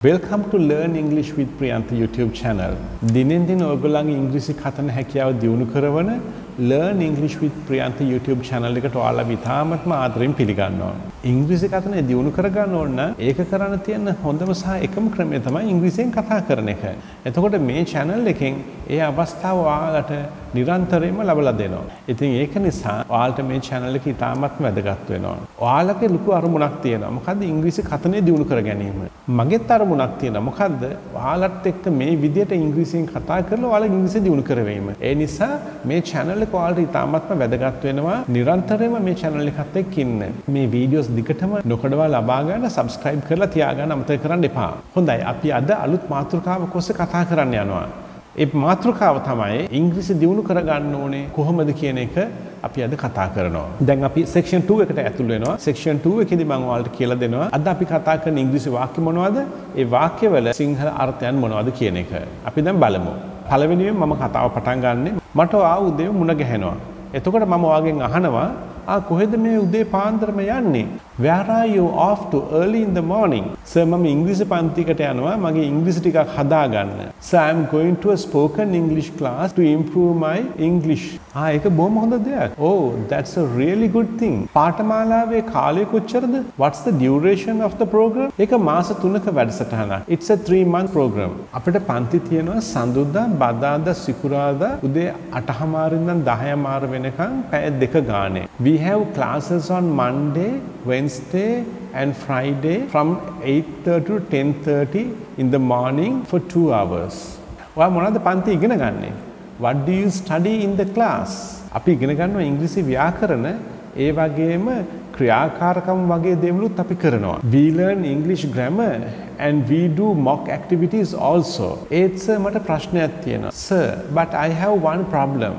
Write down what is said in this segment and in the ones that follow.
Welcome to Learn English with Priyanth YouTube channel. දිනෙන් දින ඔයගොල්ලන්ගේ ඉංග්‍රීසි කතන හැකියාව දියුණු කරවන Learn English with Priyanth YouTube channel එකට ඔයාලා විතාමත්ම ආදරෙන් පිළිගන්නවා. ඉංග්‍රීසි කතන දියුණු කරගන්න ඕන නම් ඒක කරන්න තියෙන හොඳම සහ එකම ක්‍රමය තමයි ඉංග්‍රීසියෙන් කතා කරන එක. එතකොට මේ channel එකෙන් ඒ අවස්ථාව ඔයාලට නිරන්තරයෙන්ම ලබලා දෙනවා. ඉතින් ඒක නිසා ඔයාලට මේ channel එක ඉතාමත්ම වැදගත් වෙනවා. ඔයාලගේ ලොකු අරමුණක් තියෙනවා. මොකද්ද ඉංග්‍රීසි කතනේ දියුණු කර ගැනීම. මගෙත් අරමුණක් තියෙනවා. මොකද්ද? ඔයාලත් එක්ක මේ විදියට ඉංග්‍රීසියෙන් කතා කරලා ඔයාලගේ ඉංග්‍රීසි දියුණු කරවීම. ඒ නිසා මේ channel එක ඔයාලට ඉතාමත්ම වැදගත් වෙනවා. නිරන්තරයෙන්ම මේ channel එකත් එක්ක ඉන්න. මේ වීඩියෝස් දිගටම නොකඩවා ලබා ගන්න subscribe කරලා තියාගන්න අමතක කරන්න එපා. හොඳයි අපි අද අලුත් මාතෘකාවක් ඔස්සේ කතා කරන්න යනවා. ඒ මාතෘකාව තමයි ඉංග්‍රීසි දියුණු කරගන්න ඕනේ කොහොමද කියන එක අපි අද කතා කරනවා. දැන් අපි section 2 එකට ඇතුල් වෙනවා. section 2 එකේදී මම ඔයාලට කියලා දෙනවා අද අපි කතා කරන ඉංග්‍රීසි වාක්‍ය මොනවද? ඒ වාක්‍යවල සිංහල අර්ථයන් මොනවද කියන එක. අපි දැන් බලමු. පළවෙනියෙන් මම කතාව පටන් ගන්නෙ මට ආ උදේ මුණ ගැහෙනවා. එතකොට මම ඔයාගෙන් අහනවා කොහෙද මේ උදේ පාන්දරම යන්නේ? Where are you off to early in the morning? Sir මම ඉංග්‍රීසි පන්තිකට යනවා මගේ ඉංග්‍රීසි ටිකක් හදාගන්න. Sir I am going to a spoken English class to improve my English. ඒක බොහොම හොඳ දෙයක්. Oh that's a really good thing. පාඨමාලාවේ කාලය කොච්චරද? What's the duration of the program? ඒක මාස 3ක වැඩසටහනක්. It's a 3-month program. අපිට පන්ති තියෙනවා සඳුදා, බදාදා, සිකුරාදා උදේ 8:00 ඉඳන් 10:00 වෙනකන් පැය 2 ගානේ. We have classes on Monday, Wednesday and Friday from 8:30 to 10:30 in the morning for 2 hours. ඔයා මොනවද පන්ති ඉගෙන ගන්නෙ? What do you study in the class? අපි ඉගෙන ගන්නවා ඉංග්‍රීසි ව්‍යාකරණ ඒ වගේම ක්‍රියාකාරකම් වගේ දේවලුත් අපි කරනවා. We learn English grammar and we do mock activities also. ඒත් මට ප්‍රශ්නයක් තියෙනවා. Sir, but I have one problem.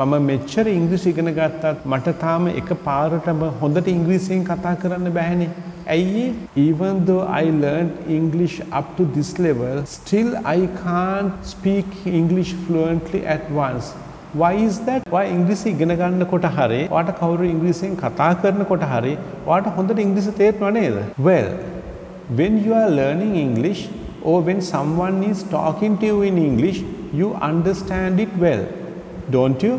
මම මෙච්චර ඉංග්‍රීසි ඉගෙන ගත්තත් මට තාම එකපාරටම හොඳට ඉංග්‍රීසියෙන් කතා කරන්න බැහැනේ. ඇයි? Even though I learned English up to this level, still I can't speak English fluently at once. Why is that? Why ඉංග්‍රීසි ඉගෙන ගන්නකොට හරි, ඔයාට කවුරු ඉංග්‍රීසියෙන් කතා කරනකොට හරි, ඔයාට හොඳට ඉංග්‍රීසි තේරෙනව නේද? Well, when you are learning English or when someone is talking to you in English, you understand it well. Don't you?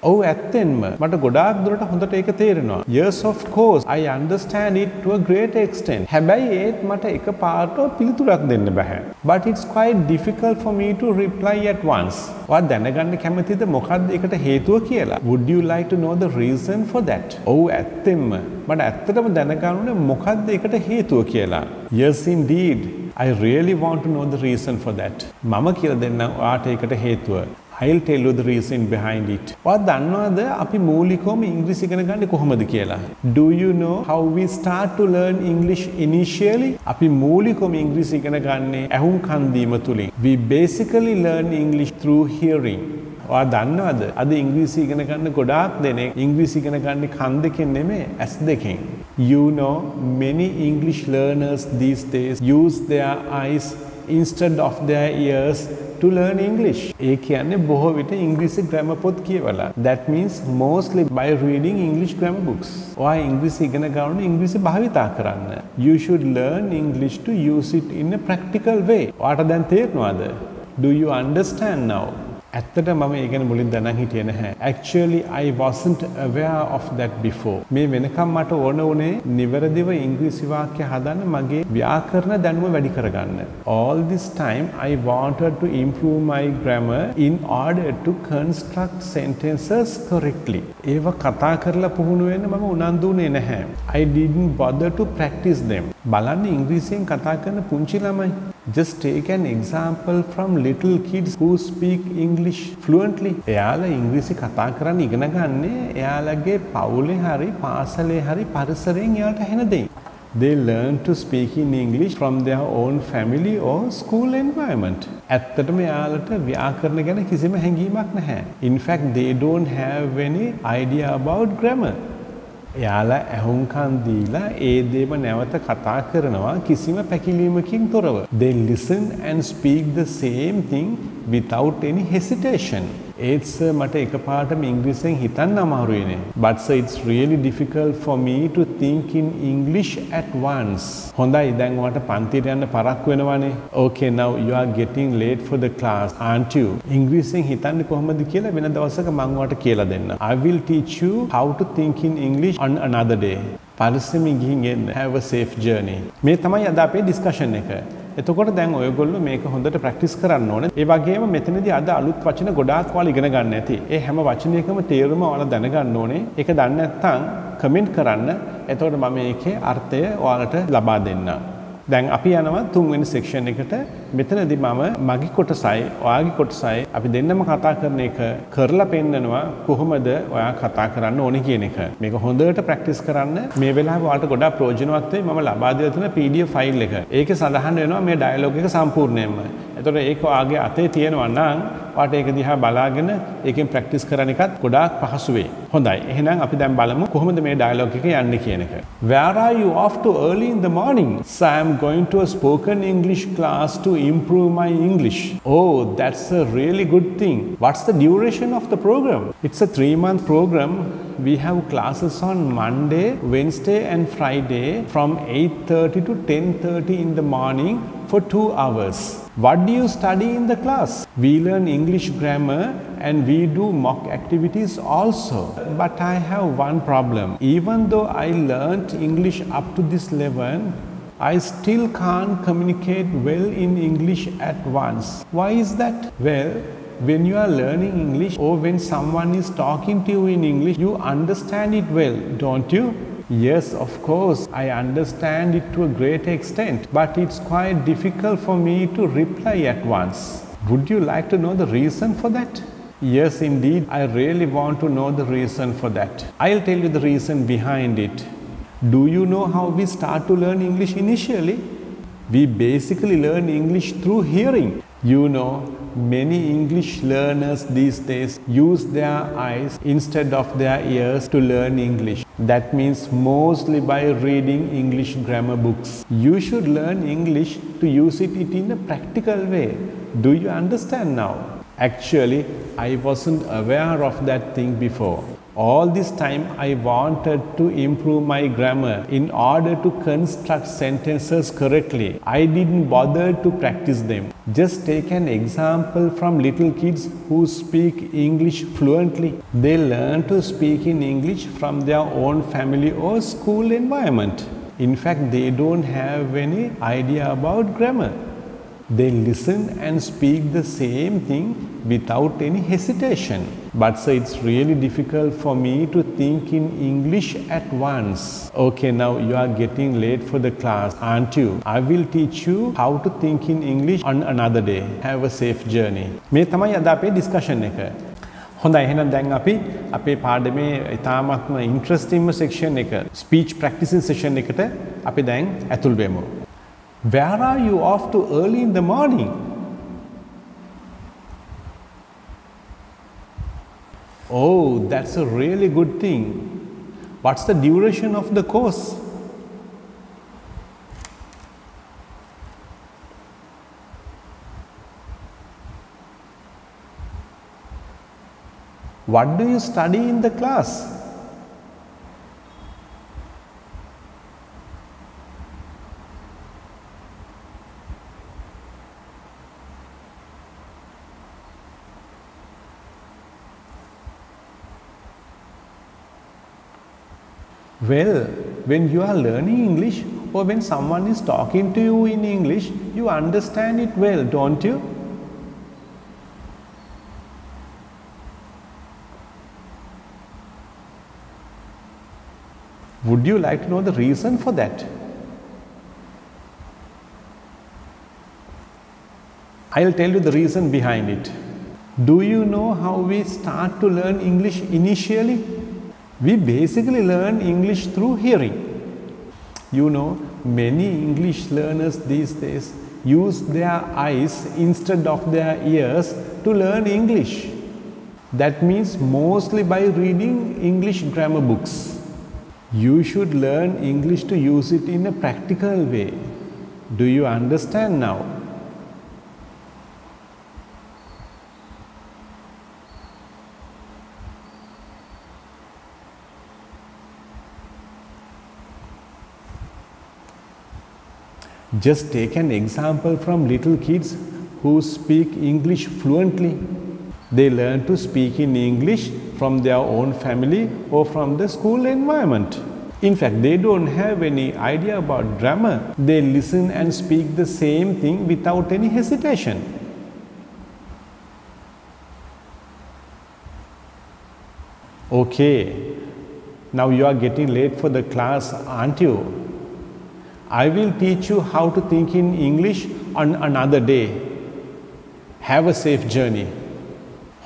Oh ඇත්තෙන්ම මට ගොඩාක් දුරට හොඳට ඒක තේරෙනවා. Yes of course I understand it to a great extent. හැබැයි ඒත් මට එකපාරට පිළිතුරක් දෙන්න බෑ. But it's quite difficult for me to reply at once. ඔයා දැනගන්න කැමතිද මොකක්ද ඒකට හේතුව කියලා? Would you like to know the reason for that? ඔව් ඇත්තෙන්ම මට ඇත්තටම දැනගන්න ඕනේ මොකක්ද ඒකට හේතුව කියලා. Yes indeed. I really want to know the reason for that. මම කියලා දෙන්නම් ඔයාට ඒකට හේතුව. I'll tell you the reason behind it. ඔයා දන්නවද අපි මූලිකවම ඉංග්‍රීසි ඉගෙන ගන්න කොහොමද කියලා? Do you know how we start to learn English initially? අපි මූලිකවම ඉංග්‍රීසි ඉගෙන ගන්නේ ඇහුම්කන් දීම තුලින්. We basically learn English through hearing. ඔයා දන්නවද අද ඉංග්‍රීසි ඉගෙන ගන්න ගොඩාක් දෙනෙක් ඉංග්‍රීසි ඉගෙන ගන්නේ කන් දෙකෙන් නෙමෙයි ඇස් දෙකෙන්. You know many English learners these days use their eyes instead of their ears to learn English. ඒ කියන්නේ බොහෝ විට ඉංග්‍රීසි grammar පොත් කියවලා. That means mostly by reading English grammar books. ඔයා ඉංග්‍රීසි ඉගෙන ගන්න ඉංග්‍රීසි භාවිතා කරන්න. You should learn English to use it in a practical way. ඔයාට දැන් තේරෙනවද? Do you understand now? ඇත්තට මම ඒ ගැන මුලින් දැනන් හිටියේ නැහැ. Actually I wasn't aware of that before. මේ වෙනකම් මට ඕන උනේ නිවැරදිව ඉංග්‍රීසි වාක්‍ය හදන්න මගේ ව්‍යාකරණ දැනුම වැඩි කරගන්න. All this time I wanted to improve my grammar in order to construct sentences correctly. ඒව කතා කරලා පුහුණු වෙන්න මම උනන්දු වෙන්නේ නැහැ. I didn't bother to practice them. බලන්න ඉංග්‍රීසියෙන් කතා කරන පුංචි ළමයි. Just take an example from little kids who speak English fluently. එයාලා ඉංග්‍රීසි කතා කරන්න ඉගෙන ගන්නේ එයාලගේ පවුලේ හරි පාසලේ හරි පරිසරයෙන් එයාට ඇහෙන දෙයින්. They learn to speak in English from their own family or school environment. ඇත්තටම එයාලට ව්‍යාකරණ ගැන කිසිම හැඟීමක් නැහැ. In fact, they don't have any idea about grammar. එයාලා ඇහුම්කන් දීලා ඒ දේම නැවත කතා කරනවා කිසිම පැකිලීමකින් තොරව. They listen and speak the same thing without any hesitation. ඒත් සර් මට එකපාරටම ඉංග්‍රීසියෙන් හිතන්න අමාරුයිනේ. But sir, it's really difficult for me to think in English at once. හොඳයි දැන් ඔයාලට පන්තියට යන්න පරක්කු වෙනවානේ. Okay, now you are getting late for the class, aren't you? ඉංග්‍රීසියෙන් හිතන්නේ කොහොමද කියලා වෙන දවසක මම ඔයාලට කියලා දෙන්නම්. I will teach you how to think in English on another day. පරිස්සමින් ගිහින් එන්න. Have a safe journey. මේ තමයි අද අපේ ඩිස්කෂන් එක. එතකොට දැන් ඔයගොල්ලෝ මේක හොඳට ප්‍රැක්ටිස් කරන්න ඕනේ. ඒ වගේම මෙතනදී අද අලුත් වචන ගොඩාක් ඔයාලා ඉගෙන ගන්න ඇති. ඒ හැම වචනයකම තේරුම ඔයාලා දැනගන්න ඕනේ. ඒක දන්නේ නැත්නම් කමෙන්ට් කරන්න. එතකොට මම මේකේ අර්ථය ඔයාලට ලබා දෙන්නම්. දැන් අපි යනවා තුන්වෙනි සෙක්ෂන් එකට. මෙතනදී මම මගේ කොටසයි ඔයාගේ කොටසයි අපි දෙන්නම කතා කරන එක කරලා පෙන්නනවා කොහොමද ඔයා කතා කරන්න ඕනේ කියන එක. මේක හොඳට ප්‍රැක්ටිස් කරන්න. මේ වෙලාවේ ඔයාලට ගොඩාක් ප්‍රයෝජනවත් වෙයි. මම ලබා දීලා තියෙන PDF ෆයිල් එක. ඒකේ සඳහන් වෙනවා මේ ඩයලොග් එක සම්පූර්ණයෙන්ම. එතකොට ඒක ඔයාගේ අතේ තියෙනවා නම් ඔයාට ඒක දිහා බලාගෙන ඒකෙන් ප්‍රැක්ටිස් කරන එකත් ගොඩාක් පහසු වෙයි. හොඳයි. එහෙනම් අපි දැන් බලමු කොහොමද මේ ඩයලොග් එක යන්නේ කියන එක. Where are you off to early in the morning? So I am going to a spoken English class to improve my English. Oh, that's a really good thing. What's the duration of the program? It's a 3-month program. We have classes on Monday, Wednesday and Friday from 8:30 to 10:30 in the morning for 2 hours. What do you study in the class? We learn English grammar and we do mock activities also. But I have one problem. Even though I learnt English up to this level, I still can't communicate well in English at once. Why is that? Well, when you are learning English or when someone is talking to you in English, you understand it well, don't you? Yes, of course, I understand it to a great extent, but it's quite difficult for me to reply at once. Would you like to know the reason for that? Yes, indeed, I really want to know the reason for that. I'll tell you the reason behind it. Do you know how we start to learn English initially? We basically learn English through hearing. You know, many English learners these days use their eyes instead of their ears to learn English. That means mostly by reading English grammar books. You should learn English to use it in a practical way. Do you understand now? Actually, I wasn't aware of that thing before. All this time I wanted to improve my grammar in order to construct sentences correctly. I didn't bother to practice them. Just take an example from little kids who speak English fluently. They learn to speak in English from their own family or school environment. In fact, they don't have any idea about grammar. They listen and speak the same thing without any hesitation. But sir, it's really difficult for me to think in English at once. Okay, now you are getting late for the class, aren't you? I will teach you how to think in English on another day. Have a safe journey. මේ තමයි අද අපේ discussion එක. හොඳයි එහෙනම් දැන් අපි අපේ පාඩමේ ඉතාමත්ම ඉන්ට්‍රස්ටිංම සෙක්ෂන් එක ස්පීච් ප්‍රැක්ටිසින් සෙෂන් එකට අපි දැන් ඇතුල් වෙමු. Where are you off to early in the morning? Oh, that's a really good thing. What's the duration of the course? What do you study in the class? Well, when you are learning English or when someone is talking to you in English, you understand it well, don't you? Would you like to know the reason for that? I'll tell you the reason behind it. Do you know how we start to learn English initially? We basically learn English through hearing. You know, many English learners these days use their eyes instead of their ears to learn English. That means mostly by reading English grammar books. You should learn English to use it in a practical way. Do you understand now? Just take an example from little kids who speak English fluently. They learn to speak in English from their own family or from the school environment. In fact, they don't have any idea about grammar. They listen and speak the same thing without any hesitation. Okay, now you are getting late for the class, aren't you? I will teach you how to think in English on another day. Have a safe journey.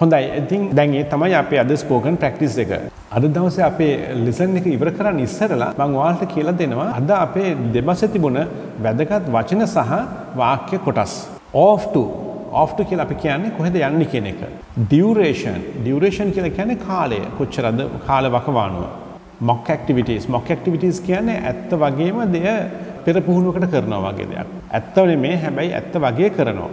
හොඳයි. ඉතින් දැන් ඒ තමයි අපේ අද spoken practice එක. අද දවසේ අපේ ලෙසන් එක ඉවර කරන්න ඉස්සරලා මම ඔයාලට කියලා දෙනවා අද අපේ දෙබසේ තිබුණ වැදගත් වචන සහ වාක්‍ය කොටස්. off to කියලා අපි කියන්නේ කොහෙද යන්නේ කියන එක. duration කියලා කියන්නේ කාලය. කොච්චරද කාල වකවානුව. mock activities කියන්නේ ඇත්ත වගේම දෙය පෙර පුහුණුවකට කරනවා වගේ දෙයක්. ඇත්ත නෙමෙයි හැබැයි ඇත්ත වගේ කරනවා.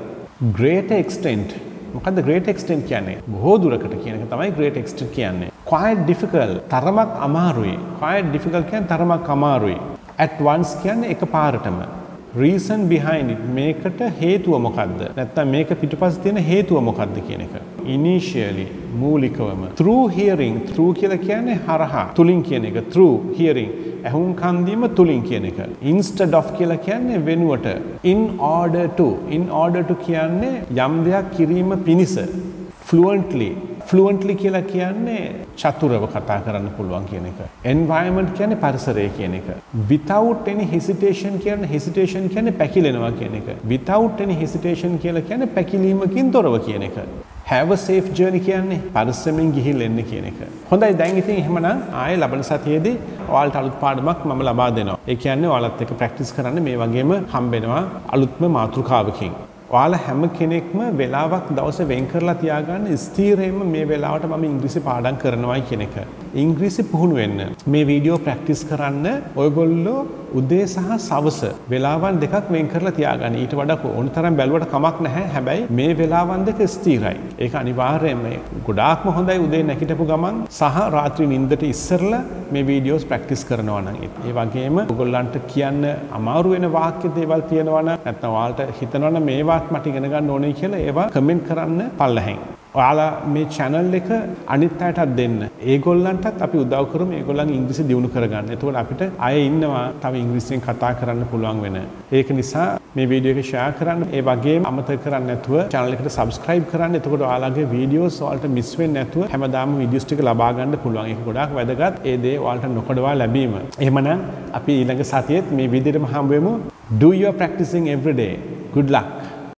great extent මොකද්ද great extent කියන්නේ? බොහෝ දුරකට කියන එක තමයි great extent කියන්නේ. quite difficult තරමක් අමාරුයි. quite difficult කියන්නේ තරමක් අමාරුයි. at once කියන්නේ එකපාරටම. reason behind it මේකට හේතුව මොකද්ද? නැත්නම් මේක පිටුපස්සේ තියෙන හේතුව මොකද්ද කියන එක. initially මූලිකවම. through hearing කියලා කියන්නේ හරහා තුලින් කියන එක. through hearing ඇහුම්කන් දීම තුලින් කියන එක. instead of කියලා කියන්නේ වෙනුවට. in order to කියන්නේ යම් දෙයක් කිරීම පිණිස. fluently කියලා කියන්නේ චතුරව කතා කරන්න පුළුවන් කියන එක. environment කියන්නේ පරිසරය කියන එක. without any hesitation කියන්නේ පැකිලෙනවා කියන එක. without any hesitation කියලා කියන්නේ පැකිලීමකින් තොරව කියන එක. have a safe journey කියන්නේ පරිස්සමෙන් ගිහිල්ලා එන්න කියන එක. හොඳයි දැන් ඉතින් එහෙමනම් ආයේ ලබන සතියේදී ඔයාලට අලුත් පාඩමක් මම ලබා දෙනවා. ඒ කියන්නේ ඔයාලත් එක්ක ප්‍රැක්ටිස් කරන්න මේ වගේම හම්බෙනවා අලුත්ම මාතෘකාවකින්. ඔයාලා හැම කෙනෙක්ම වෙලාවක් දවසේ වෙන් කරලා තියාගන්න ස්ථීරයෙන්ම මේ වෙලාවට මම ඉංග්‍රීසි පාඩම් කරනවායි කියන එක. ඉංග්‍රීසි පුහුණු වෙන්න මේ වීඩියෝ ප්‍රැක්ටිස් කරන්න ඔයගොල්ලෝ උදේ සහ සවස වෙලාවන් දෙකක් වෙන් කරලා තියාගන්න. ඊට වඩා ඕන තරම් බැලුවට කමක් නැහැ. හැබැයි මේ වෙලාවන් දෙක ස්ථිරයි. ඒක අනිවාර්යයෙන්ම ගොඩාක්ම හොඳයි උදේ නැගිටපු ගමන් සහ රාත්‍රී නිින්දට ඉස්සෙල්ලා මේ වීඩියෝස් ප්‍රැක්ටිස් කරනවා නම්. ඒ වගේම ඔයගොල්ලන්ට කියන්න අමාරු වෙන වාක්‍ය දේවල් තියෙනවා නම් නැත්නම් ඔයාලට හිතනවා නම් මේවා මට ඉගෙන ගන්න ඕනේ කියලා ඒවා කමෙන්ට් කරන්න පල්ලෙහෙන්. ඔයාලා මේ channel එක අනිත් අයටත් දෙන්න. ඒගොල්ලන්ටත් අපි උදව් කරමු ඒගොල්ලන් ඉංග්‍රීසි දියුණු කරගන්න. එතකොට අපිට අය ඉන්නවා තව ඉංග්‍රීසියෙන් කතා කරන්න පුළුවන් වෙන. ඒක නිසා මේ වීඩියෝ එක share කරන්න. ඒ වගේම අමතක කරන්නේ නැතුව channel එකට subscribe කරන්න. එතකොට ඔයාලගේ වීඩියෝස් ඔයාලට miss වෙන්නේ නැතුව හැමදාම වීඩියෝස් ටික ලබා ගන්න පුළුවන්. ඒක ගොඩාක් වැදගත්. ඒ දේ ඔයාලට නොකඩවා ලැබීම. එහෙමනම් අපි ඊළඟ සතියේත් මේ විදිහටම හම්බ වෙමු. Do your practicing every day. Good luck.